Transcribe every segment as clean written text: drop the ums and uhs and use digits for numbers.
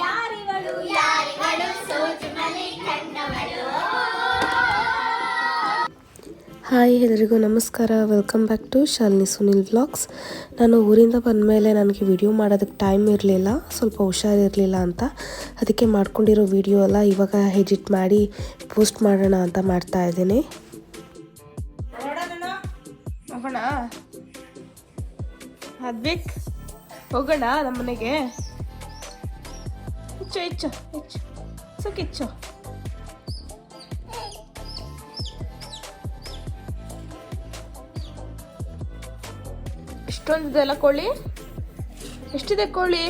ಯಾರಿವಳು ಯಾರಿವಳು ಸೋಜು ಮನೆ ಕಣ್ಣವಳು. ಹಾಯ್ ಎಲ್ಲರಿಗೂ ನಮಸ್ಕಾರ, welcome back to Shalini Sunil vlogs. ನಾನು ಊರಿಂದ ಬಂದಮೇಲೆ ನನಗೆ ವಿಡಿಯೋ ಮಾಡೋದಕ್ಕೆ ಟೈಮ್ ಇರಲಿಲ್ಲ, ಸ್ವಲ್ಪ ಹುಷಾರಿರಲಿಲ್ಲ ಅಂತ. ಅದಕ್ಕೆ ಮಾಡ್ಕೊಂಡಿರೋ ವಿಡಿಯೋ ಎಲ್ಲ ಇವಾಗ ಎಡಿಟ್ ಮಾಡಿ ಪೋಸ್ಟ್ ಮಾಡೋಣ ಅಂತ ಮಾಡ್ತಾ ಇದ್ದೀನಿ. ಹೋಗೋಣ ಹೋಗೋಣ ನಮ್ಮ ಮನೆಗೆ. ಹೆಚ್ಚು ಸುಕ್ಕಿಚ್ಚು. ಎಷ್ಟೊಂದಿದೆ ಅಲ್ಲ ಕೋಳಿ? ಎಷ್ಟಿದೆ ಕೋಳಿ?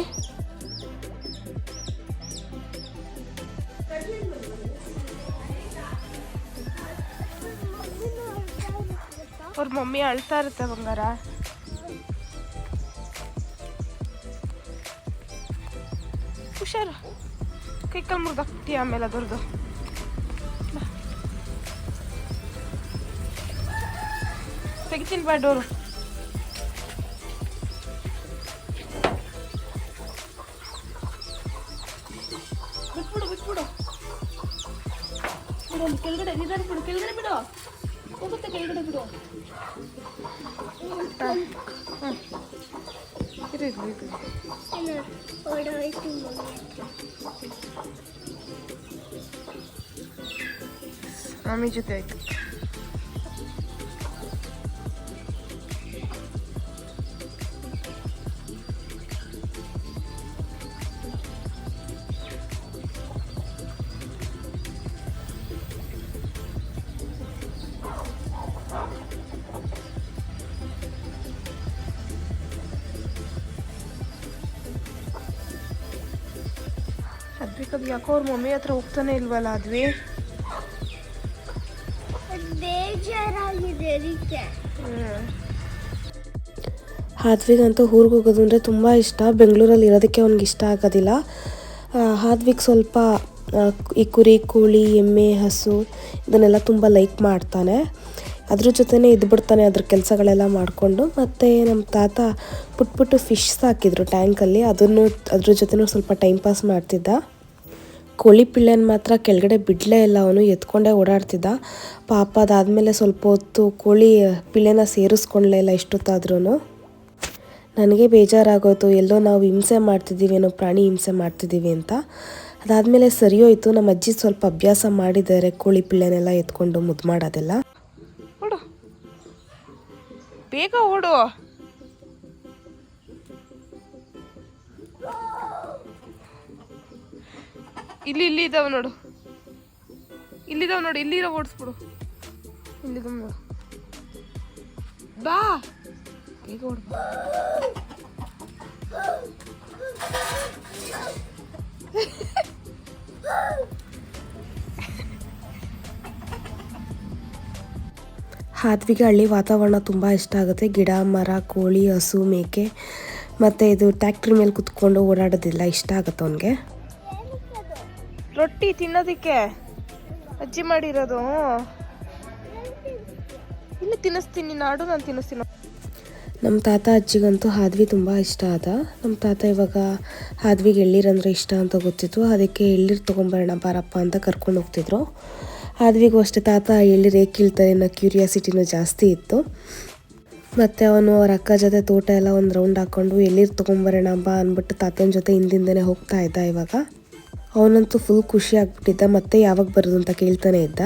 ಅವ್ರ ಮಮ್ಮಿ ಅಳ್ತಾ ಇರುತ್ತೆ ಬಂಗಾರ. ಹುಷಾರು, ಕೈಕಲ್ ಮುರಿದಾಕ್ತಿ ಆಮೇಲೆ ಅದರದ್ದು. ತೆಗಿತೀನಿ ಬಾ ಡೋರು. ಬಿಟ್ಬಿಡು ಕೆಳಗಡೆ ನಿಧಾನ ಬಿಡು, ಕೆಳಗಡೆ ಬಿಡು, ಹೋಗುತ್ತೆ ಕೆಳಗಡೆ ಬಿಡು. ಮಮ್ಮಿ ಜೊತೆ ಆಯ್ತು. ಅದ್ವಿಕದು ಯಾಕೋ ಅವ್ರ ಮಮ್ಮಿ ಹತ್ರ ಹೋಗ್ತಾನೆ ಇಲ್ವಲ್ಲ ಅದ್ವಿ. ಹಾದ್ವಿಗಂತೂ ಊರಿಗೆ ಹೋಗೋದು ಅಂದರೆ ತುಂಬ ಇಷ್ಟ. ಬೆಂಗಳೂರಲ್ಲಿ ಇರೋದಕ್ಕೆ ಅವ್ನಿಗೆ ಇಷ್ಟ ಆಗೋದಿಲ್ಲ. ಹಾದ್ವಿಗ್ ಸ್ವಲ್ಪ ಈ ಕುರಿ, ಕೋಳಿ, ಎಮ್ಮೆ, ಹಸು ಇದನ್ನೆಲ್ಲ ತುಂಬ ಲೈಕ್ ಮಾಡ್ತಾನೆ. ಅದ್ರ ಜೊತೆನೇ ಇದ್ಬಿಡ್ತಾನೆ ಅದ್ರ ಕೆಲಸಗಳೆಲ್ಲ ಮಾಡಿಕೊಂಡು. ಮತ್ತು ನಮ್ಮ ತಾತ ಪುಟ್ಟು ಫಿಶ್ ಸಾಕಿದ್ರು ಟ್ಯಾಂಕಲ್ಲಿ, ಅದ್ರ ಜೊತೆನೂ ಸ್ವಲ್ಪ ಟೈಮ್ ಪಾಸ್ ಮಾಡ್ತಿದ್ದ. ಕೋಳಿ ಪಿಳ್ಳೆನ ಮಾತ್ರ ಕೆಳಗಡೆ ಬಿಡಲೇ ಇಲ್ಲ, ಅವನು ಎತ್ಕೊಂಡೇ ಓಡಾಡ್ತಿದ್ದ. ಪಾಪ ಅದಾದಮೇಲೆ ಸ್ವಲ್ಪ ಹೊತ್ತು ಕೋಳಿ ಪಿಳ್ಳೆನ ಸೇರಿಸ್ಕೊಂಡ್ಲೇ ಇಲ್ಲ ಎಷ್ಟೊತ್ತಾದ್ರೂ. ನನಗೆ ಬೇಜಾರಾಗೋಯ್ತು, ಎಲ್ಲೋ ನಾವು ಹಿಂಸೆ ಮಾಡ್ತಿದ್ದೀವಿ, ಏನೋ ಪ್ರಾಣಿ ಹಿಂಸೆ ಮಾಡ್ತಿದ್ದೀವಿ ಅಂತ. ಅದಾದಮೇಲೆ ಸರಿ ಹೋಯ್ತು. ನಮ್ಮ ಅಜ್ಜಿ ಸ್ವಲ್ಪ ಅಭ್ಯಾಸ ಮಾಡಿದ್ದಾರೆ ಕೋಳಿ ಪಿಳ್ಳೆನೆಲ್ಲ ಎತ್ಕೊಂಡು ಮುದ್ದು ಮಾಡೋದೆಲ್ಲ. ಓಡು, ಬೇಗ ಓಡು. ಇಲ್ಲಿ ಇದ್ದಾವೆ ನೋಡು, ಇಲ್ಲಿರೋ ಓಡಿಸ್ಬಿಡು. ಇಲ್ಲಿದ್ದಾವೆ ನೋಡು, ಬಾ ಬೇಗ ಓಡ್ ಬಾ. ಹಾದ್ವಿಗೆ ಹಳ್ಳಿ ವಾತಾವರಣ ತುಂಬ ಇಷ್ಟ ಆಗುತ್ತೆ. ಗಿಡ, ಮರ, ಕೋಳಿ, ಹಸು, ಮೇಕೆ ಮತ್ತು ಇದು ಟ್ಯಾಕ್ಟ್ರಿ ಮೇಲೆ ಕುತ್ಕೊಂಡು ಓಡಾಡೋದಿಲ್ಲ ಇಷ್ಟ ಆಗುತ್ತೆ ಅವನಿಗೆ. ರೊಟ್ಟಿ ತಿನ್ನೋದಕ್ಕೆ ಅಜ್ಜಿ ಮಾಡಿರೋದು. ಇಲ್ಲಿ ತಿನ್ನಿಸ್ತೀನಿ, ನಾಡು ನಾನು ತಿನ್ನಿಸ್ತೀನಿ. ನಮ್ಮ ತಾತ ಅಜ್ಜಿಗಂತೂ ಹಾದ್ವಿ ತುಂಬ ಇಷ್ಟ ಆದ. ನಮ್ಮ ತಾತ ಇವಾಗ ಹಾದ್ವಿಗೆ ಎಳ್ಳೀರಂದರೆ ಇಷ್ಟ ಅಂತ ಗೊತ್ತಿತ್ತು, ಅದಕ್ಕೆ ಎಳ್ಳೀರು ತೊಗೊಂಬರೋಣ ಬಾರಪ್ಪ ಅಂತ ಕರ್ಕೊಂಡು ಹೋಗ್ತಿದ್ರು. ಹಾದ್ವಿಗೂ ಅಷ್ಟೇ ತಾತ ಎಳ್ಳೀರು ಹೇಗೆ ಕೀಳ್ತಾರೆ ಅನ್ನೋ ಕ್ಯೂರಿಯಾಸಿಟಿನೂ ಜಾಸ್ತಿ ಇತ್ತು. ಮತ್ತು ಅವನು ಅವ್ರ ಅಕ್ಕ ಜೊತೆ ತೋಟ ಎಲ್ಲ ಒಂದು ರೌಂಡ್ ಹಾಕ್ಕೊಂಡು ಎಳ್ಳೀರು ತೊಗೊಂಬರೋಣ ಬಾ ಅಂದ್ಬಿಟ್ಟು ತಾತನ ಜೊತೆ ಹಿಂದಿಂದನೇ ಹೋಗ್ತಾ ಇದ್ದ. ಇವಾಗ ಅವನಂತೂ ಫುಲ್ ಖುಷಿ ಆಗ್ಬಿಟ್ಟಿದ್ದ, ಮತ್ತೆ ಯಾವಾಗ ಬರೋದು ಅಂತ ಕೇಳ್ತಾನೆ ಇದ್ದ.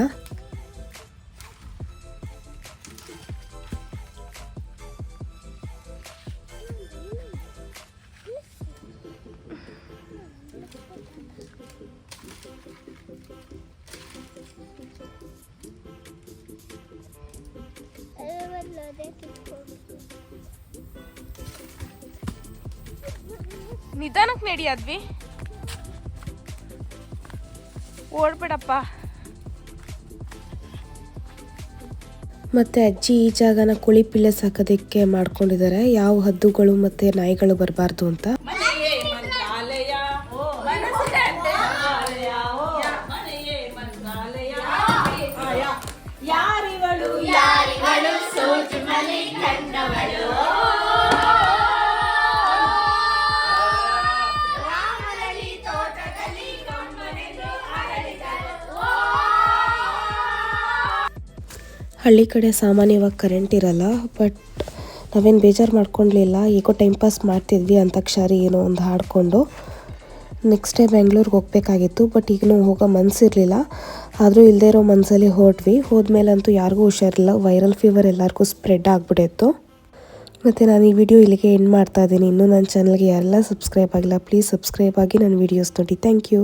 ನಿಧಾನಕ್ಕೆ ನಡಿಯಾದ್ವಿ, ಓಡ್ಬೇಡಪ್ಪ. ಮತ್ತು ಅಜ್ಜಿ ಈ ಜಾಗನ ಕೋಳಿ ಪಿಳ್ಳೆ ಸಾಕೋದಕ್ಕೆ ಮಾಡ್ಕೊಂಡಿದ್ದಾರೆ, ಯಾವ ಹದ್ದುಗಳು ಮತ್ತು ನಾಯಿಗಳು ಬರಬಾರ್ದು ಅಂತ. ಯಾರಿವಳು ಯಾರಿವಳು ಸೋಜು ಮನೆ ಕಣ್ಣವಳು. ರಾಮಲಲಿತ ಹಳ್ಳಿ ಕಡೆ ಸಾಮಾನ್ಯವಾಗಿ ಕರೆಂಟ್ ಇರಲ್ಲ, ಬಟ್ ನಾವೇನು ಬೇಜಾರು ಮಾಡ್ಕೊಳ್ಲಿಲ್ಲ, ಈಗೋ ಟೈಮ್ ಪಾಸ್ ಮಾಡ್ತಿದ್ವಿ ಅಂತಾಕ್ಷರಿ ಏನೋ ಒಂದು ಹಾಡಿಕೊಂಡು. ನೆಕ್ಸ್ಟ್ ಡೇ ಬೆಂಗಳೂರಿಗೆ ಹೋಗಬೇಕಾಗಿತ್ತು, ಬಟ್ ಈಗಲೂ ಹೋಗೋ ಮನಸ್ಸಿರಲಿಲ್ಲ. ಆದರೂ ಇಲ್ಲದೇ ಇರೋ ಮನಸ್ಸಲ್ಲಿ ಹೋದ್ಮೇಲಂತೂ ಯಾರಿಗೂ ಹುಷಾರಿಲ್ಲ, ವೈರಲ್ ಫೀವರ್ ಎಲ್ಲರಿಗೂ ಸ್ಪ್ರೆಡ್ ಆಗಿಬಿಟ್ಟಿತ್ತು. ಮತ್ತು ನಾನು ಈ ವಿಡಿಯೋ ಇಲ್ಲಿಗೆ ಎಂಡ್ ಮಾಡ್ತಾ ಇದ್ದೀನಿ. ಇನ್ನೂ ನನ್ನ ಚಾನಲ್ಗೆ ಯಾರೆಲ್ಲ ಸಬ್ಸ್ಕ್ರೈಬ್ ಆಗಿಲ್ಲ ಪ್ಲೀಸ್ ಸಬ್ಸ್ಕ್ರೈಬ್ ಆಗಿ ನನ್ನ ವೀಡಿಯೋಸ್ ನೋಡಿ. Thank you.